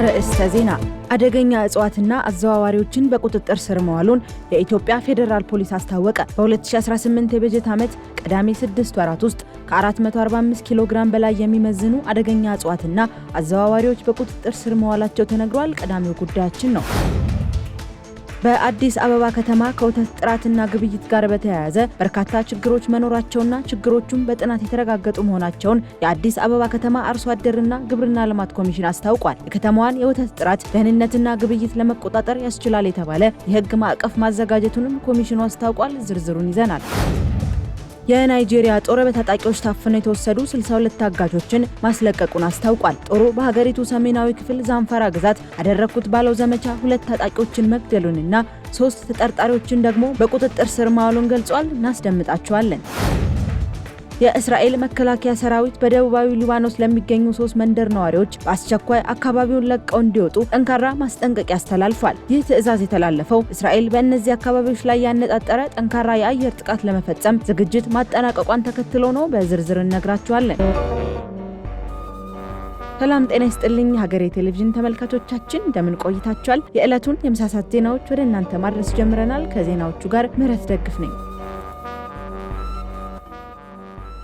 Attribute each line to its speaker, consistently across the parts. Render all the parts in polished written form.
Speaker 1: አርዕስተ ዜና አደገኛ እጽዋትና አዘዋዋሪዎችን በቁጥጥር ስር መዋሉን የኢትዮጵያ ፌደራል ፖሊስ አስታወቀ። በ2018 የበጀት ዓመት ቀዳሚ 6 ወራት ውስጥ ከ445 ኪሎ ግራም በላይ የሚመዝኑ አደገኛ እጽዋትና አዘዋዋሪዎች በቁጥጥር ስር መዋላቸው ተነግሯል። ቀዳሚው ጉዳያችን ነው። በአዲስ አበባ ከተማ ከወተት ጥራትና ግብይት ጋር በተያያዘ በርካታ ችግሮች መኖራቸውና ችግሮቹም በጥናት የተረጋገጡ መሆናቸውን የአዲስ አበባ ከተማ አርሶ አደርና ግብርና ልማት ኮሚሽን አስታውቋል። የከተማዋን የወተት ጥራት፣ ደህንነትና ግብይት ለመቆጣጠር ያስችላል የተባለ የሕግ ማዕቀፍ ማዘጋጀቱንም ኮሚሽኑ አስታውቋል። ዝርዝሩን ይዘናል። የናይጄሪያ ጦር በታጣቂዎች ታፍነው የተወሰዱ 62 ታጋቾችን ማስለቀቁን አስታውቋል። ጦሩ በሀገሪቱ ሰሜናዊ ክፍል ዛምፋራ ግዛት አደረኩት ባለው ዘመቻ 2 ታጣቂዎችን መግደሉንና 3 ተጠርጣሪዎችን ደግሞ በቁጥጥር ስር ማዋሉን ገልጿል። እናስደምጣቸዋለን። የእስራኤል መከላከያ ሰራዊት በደቡባዊ ሊባኖስ ለሚገኙ 3 መንደር ነዋሪዎች በአስቸኳይ አካባቢውን ለቀው እንዲወጡ ጠንካራ ማስጠንቀቂያ አስተላልፏል። ይህ ትዕዛዝ የተላለፈው እስራኤል በእነዚህ አካባቢዎች ላይ ያነጣጠረ ጠንካራ የአየር ጥቃት ለመፈጸም ዝግጅት ማጠናቀቋን ተከትሎ ነው። በዝርዝር እነግራችኋለን። ሰላም ጤና ይስጥልኝ ሀገሬ ቴሌቪዥን ተመልካቾቻችን እንደምን ቆይታችኋል? የዕለቱን የምሳሳት ዜናዎች ወደ እናንተ ማድረስ ጀምረናል። ከዜናዎቹ ጋር ምህረት ደግፍ ነኝ።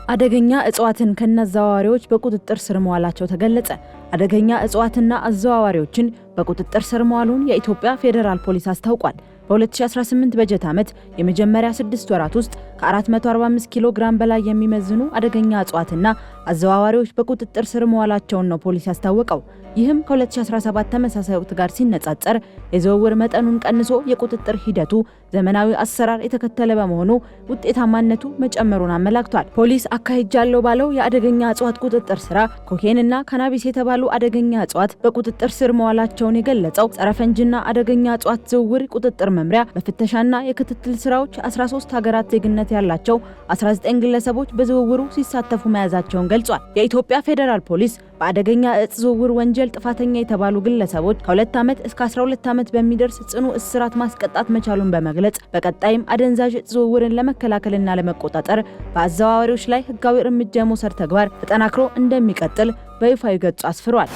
Speaker 1: አደገኛ እጽዋትን ከነአዘዋዋሪዎች በቁጥጥር ስር መዋላቸው ተገለጸ። አደገኛ እጽዋትና አዘዋዋሪዎችን በቁጥጥር ስር መዋሉን የኢትዮጵያ ፌደራል ፖሊስ አስታውቋል። በ2018 በጀት ዓመት የመጀመሪያ 6 ወራት ውስጥ ከ445 ኪሎ ግራም በላይ የሚመዝኑ አደገኛ እጽዋትና አዘዋዋሪዎች በቁጥጥር ስር መዋላቸውን ነው ፖሊስ ያስታወቀው። ይህም ከ2017 ተመሳሳይ ወቅት ጋር ሲነጻጸር የዝውውር መጠኑን ቀንሶ የቁጥጥር ሂደቱ ዘመናዊ አሰራር የተከተለ በመሆኑ ውጤታማነቱ መጨመሩን አመላክቷል። ፖሊስ አካሂጃለሁ ባለው የአደገኛ እጽዋት ቁጥጥር ስራ ኮኬንና ካናቢስ የተባሉ አደገኛ እጽዋት በቁጥጥር ስር መዋላቸውን የገለጸው ጸረ ፈንጅና አደገኛ እጽዋት ዝውውር ቁጥጥር መምሪያ በፍተሻና የክትትል ስራዎች 13 ሀገራት ዜግነት ያላቸው 19 ግለሰቦች በዝውውሩ ሲሳተፉ መያዛቸውን ገልጿል። የኢትዮጵያ ፌደራል ፖሊስ በአደገኛ እጽ ዝውውር ወንጀል ጥፋተኛ የተባሉ ግለሰቦች ከ2 ዓመት እስከ 12 ዓመት በሚደርስ ጽኑ እስራት ማስቀጣት መቻሉን በመግለጽ በቀጣይም አደንዛዥ እጽ ዝውውርን ለመከላከልና ለመቆጣጠር በአዘዋዋሪዎች ላይ ህጋዊ እርምጃ የመውሰድ ተግባር ተጠናክሮ እንደሚቀጥል በይፋዊ ገጹ አስፍሯል።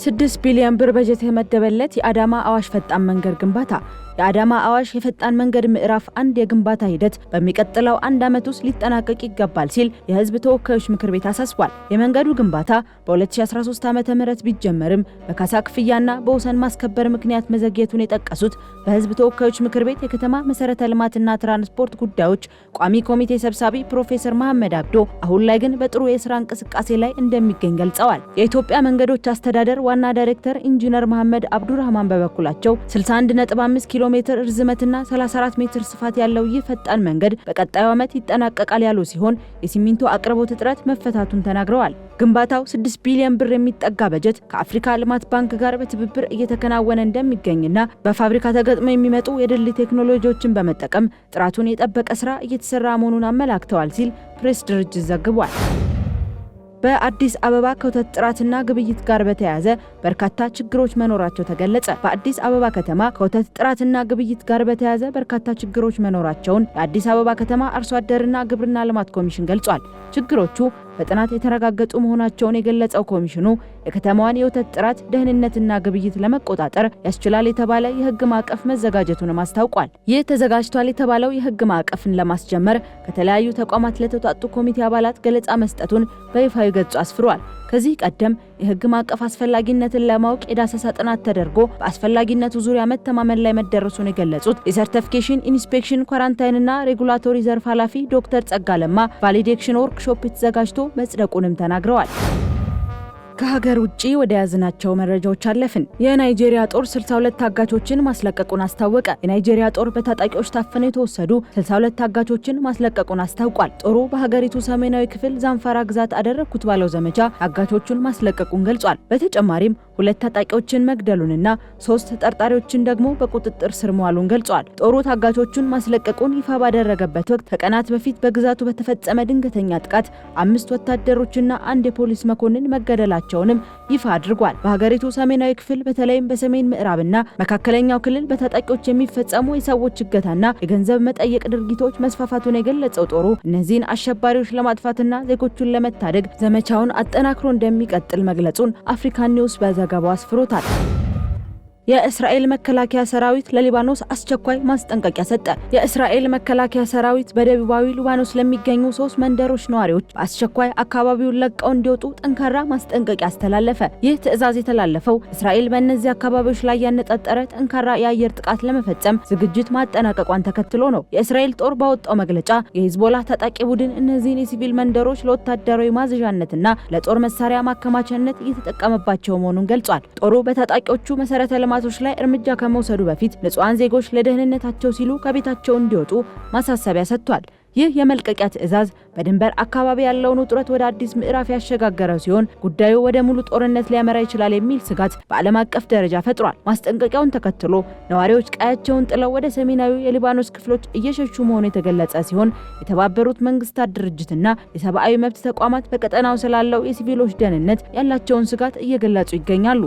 Speaker 1: 6 ቢሊዮን ብር በጀት የተመደበለት የአዳማ አዋሽ ፈጣን መንገድ ግንባታ የአዳማ አዋሽ የፈጣን መንገድ ምዕራፍ 1 የግንባታ ሂደት በሚቀጥለው 1 ዓመት ውስጥ ሊጠናቀቅ ይገባል ሲል የህዝብ ተወካዮች ምክር ቤት አሳስቧል። የመንገዱ ግንባታ በ2013 ዓ.ም ቢጀመርም በካሳ ክፍያና በወሰን ማስከበር ምክንያት መዘግየቱን የጠቀሱት በህዝብ ተወካዮች ምክር ቤት የከተማ መሰረተ ልማትና ትራንስፖርት ጉዳዮች ቋሚ ኮሚቴ ሰብሳቢ ፕሮፌሰር መሐመድ አብዶ አሁን ላይ ግን በጥሩ የስራ እንቅስቃሴ ላይ እንደሚገኝ ገልጸዋል። የኢትዮጵያ መንገዶች አስተዳደር ዋና ዳይሬክተር ኢንጂነር መሐመድ አብዱራህማን በበኩላቸው 61.5 ኪሎ ሜትር ርዝመትና 34 ሜትር ስፋት ያለው ይህ ፈጣን መንገድ በቀጣዩ ዓመት ይጠናቀቃል ያሉ ሲሆን የሲሚንቶ አቅርቦት እጥረት መፈታቱን ተናግረዋል። ግንባታው 6 ቢሊዮን ብር የሚጠጋ በጀት ከአፍሪካ ልማት ባንክ ጋር በትብብር እየተከናወነ እንደሚገኝና በፋብሪካ ተገጥመው የሚመጡ የድልድይ ቴክኖሎጂዎችን በመጠቀም ጥራቱን የጠበቀ ስራ እየተሰራ መሆኑን አመላክተዋል ሲል ፕሬስ ድርጅት ዘግቧል። በአዲስ አበባ ከወተት ጥራትና ግብይት ጋር በተያያዘ በርካታ ችግሮች መኖራቸው ተገለጸ። በአዲስ አበባ ከተማ ከወተት ጥራትና ግብይት ጋር በተያያዘ በርካታ ችግሮች መኖራቸውን የአዲስ አበባ ከተማ አርሶ አደርና ግብርና ልማት ኮሚሽን ገልጿል። ችግሮቹ በጥናት የተረጋገጡ መሆናቸውን የገለጸው ኮሚሽኑ የከተማዋን የወተት ጥራት፣ ደህንነትና ግብይት ለመቆጣጠር ያስችላል የተባለ የህግ ማዕቀፍ መዘጋጀቱንም አስታውቋል። ይህ ተዘጋጅቷል የተባለው የህግ ማዕቀፍን ለማስጀመር ከተለያዩ ተቋማት ለተውጣጡ ኮሚቴ አባላት ገለጻ መስጠቱን በይፋዊ ገጹ አስፍሯል። ከዚህ ቀደም የህግ ማዕቀፍ አስፈላጊነትን ለማወቅ የዳሰሳ ጥናት ተደርጎ በአስፈላጊነቱ ዙሪያ መተማመን ላይ መደረሱን የገለጹት የሰርቲፊኬሽን ኢንስፔክሽን ኳራንታይንና ሬጉላቶሪ ዘርፍ ኃላፊ ዶክተር ጸጋለማ ቫሊዴሽን ወርክሾፕ ተዘጋጅቶ መጽደቁንም ተናግረዋል። ከሀገር ውጪ ወደ ያዝናቸው መረጃዎች አለፍን። የናይጄሪያ ጦር 62 ታጋቾችን ማስለቀቁን አስታወቀ። የናይጄሪያ ጦር በታጣቂዎች ታፍነው የተወሰዱ 62 ታጋቾችን ማስለቀቁን አስታውቋል። ጦሩ በሀገሪቱ ሰሜናዊ ክፍል ዛምፋራ ግዛት አደረኩት ባለው ዘመቻ ታጋቾቹን ማስለቀቁን ገልጿል። በተጨማሪም 2 ታጣቂዎችን መግደሉንና 3 ተጠርጣሪዎችን ደግሞ በቁጥጥር ስር መዋሉን ገልጿል። ጦሩ ታጋቾቹን ማስለቀቁን ይፋ ባደረገበት ወቅት ከቀናት በፊት በግዛቱ በተፈጸመ ድንገተኛ ጥቃት 5 ወታደሮችና 1 የፖሊስ መኮንን መገደላቸውንም ይፋ አድርጓል። በሀገሪቱ ሰሜናዊ ክፍል በተለይም በሰሜን ምዕራብና መካከለኛው ክልል በታጣቂዎች የሚፈጸሙ የሰዎች እገታና የገንዘብ መጠየቅ ድርጊቶች መስፋፋቱን የገለጸው ጦሩ እነዚህን አሸባሪዎች ለማጥፋትና ዜጎቹን ለመታደግ ዘመቻውን አጠናክሮ እንደሚቀጥል መግለጹን አፍሪካን ኒውስ በዘገባው አስፍሮታል። የእስራኤል መከላከያ ሰራዊት ለሊባኖስ አስቸኳይ ማስጠንቀቂያ ሰጠ። የእስራኤል መከላከያ ሰራዊት በደቡባዊ ሊባኖስ ለሚገኙ 3 መንደሮች ነዋሪዎች በአስቸኳይ አካባቢውን ለቀው እንዲወጡ ጠንካራ ማስጠንቀቂያ አስተላለፈ። ይህ ትዕዛዝ የተላለፈው እስራኤል በእነዚህ አካባቢዎች ላይ ያነጣጠረ ጠንካራ የአየር ጥቃት ለመፈጸም ዝግጅት ማጠናቀቋን ተከትሎ ነው። የእስራኤል ጦር ባወጣው መግለጫ የሂዝቦላ ታጣቂ ቡድን እነዚህን የሲቪል መንደሮች ለወታደራዊ ማዘዣነትና ለጦር መሳሪያ ማከማቻነት እየተጠቀመባቸው መሆኑን ገልጿል። ጦሩ በታጣቂዎቹ መሰረተ ልማቶች ላይ እርምጃ ከመውሰዱ በፊት ንጹሃን ዜጎች ለደህንነታቸው ሲሉ ከቤታቸው እንዲወጡ ማሳሰቢያ ሰጥቷል። ይህ የመልቀቂያ ትዕዛዝ በድንበር አካባቢ ያለውን ውጥረት ወደ አዲስ ምዕራፍ ያሸጋገረ ሲሆን ጉዳዩ ወደ ሙሉ ጦርነት ሊያመራ ይችላል የሚል ስጋት በዓለም አቀፍ ደረጃ ፈጥሯል። ማስጠንቀቂያውን ተከትሎ ነዋሪዎች ቀያቸውን ጥለው ወደ ሰሜናዊ የሊባኖስ ክፍሎች እየሸሹ መሆኑ የተገለጸ ሲሆን የተባበሩት መንግስታት ድርጅትና የሰብአዊ መብት ተቋማት በቀጠናው ስላለው የሲቪሎች ደህንነት ያላቸውን ስጋት እየገለጹ ይገኛሉ።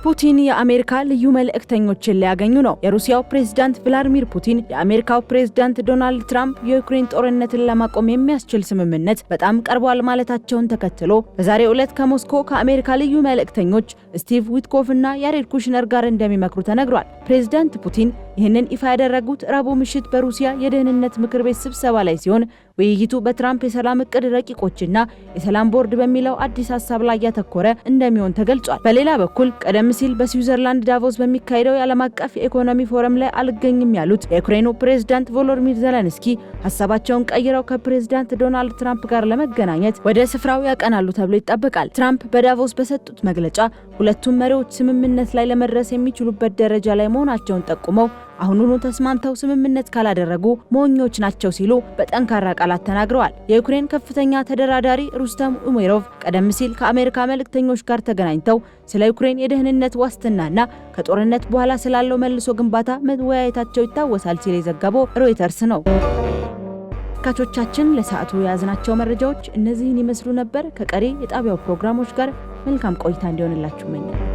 Speaker 1: ፑቲን የአሜሪካ ልዩ መልእክተኞችን ሊያገኙ ነው። የሩሲያው ፕሬዝዳንት ቭላዲሚር ፑቲን የአሜሪካው ፕሬዝዳንት ዶናልድ ትራምፕ የዩክሬን ጦርነትን ለማቆም የሚያስችል ስምምነት በጣም ቀርቧል ማለታቸውን ተከትሎ በዛሬው ዕለት ከሞስኮ ከአሜሪካ ልዩ መልእክተኞች ስቲቭ ዊትኮፍ እና ያሬድ ኩሽነር ጋር እንደሚመክሩ ተነግሯል። ፕሬዝዳንት ፑቲን ይህንን ይፋ ያደረጉት ረቡዕ ምሽት በሩሲያ የደህንነት ምክር ቤት ስብሰባ ላይ ሲሆን ውይይቱ በትራምፕ የሰላም እቅድ ረቂቆችና የሰላም ቦርድ በሚለው አዲስ ሀሳብ ላይ ያተኮረ እንደሚሆን ተገልጿል። በሌላ በኩል ቀደም ሲል በስዊዘርላንድ ዳቮስ በሚካሄደው የዓለም አቀፍ የኢኮኖሚ ፎረም ላይ አልገኝም ያሉት የዩክሬኑ ፕሬዝዳንት ቮሎዲሚር ዜሌንስኪ ሀሳባቸውን ቀይረው ከፕሬዝዳንት ዶናልድ ትራምፕ ጋር ለመገናኘት ወደ ስፍራው ያቀናሉ ተብሎ ይጠበቃል። ትራምፕ በዳቮስ በሰጡት መግለጫ ሁለቱም መሪዎች ስምምነት ላይ ለመድረስ የሚችሉበት ደረጃ ላይ መሆናቸውን ጠቁመው አሁኑኑ ተስማምተው ስምምነት ካላደረጉ ሞኞች ናቸው ሲሉ በጠንካራ ቃላት ተናግረዋል። የዩክሬን ከፍተኛ ተደራዳሪ ሩስተም ኡሜሮቭ ቀደም ሲል ከአሜሪካ መልእክተኞች ጋር ተገናኝተው ስለ ዩክሬን የደህንነት ዋስትናና ከጦርነት በኋላ ስላለው መልሶ ግንባታ መወያየታቸው ይታወሳል ሲል የዘገበው ሮይተርስ ነው። ተመልካቾቻችን ለሰዓቱ የያዝናቸው መረጃዎች እነዚህን ይመስሉ ነበር። ከቀሪ የጣቢያው ፕሮግራሞች ጋር መልካም ቆይታ እንዲሆንላችሁ እመኛለሁ።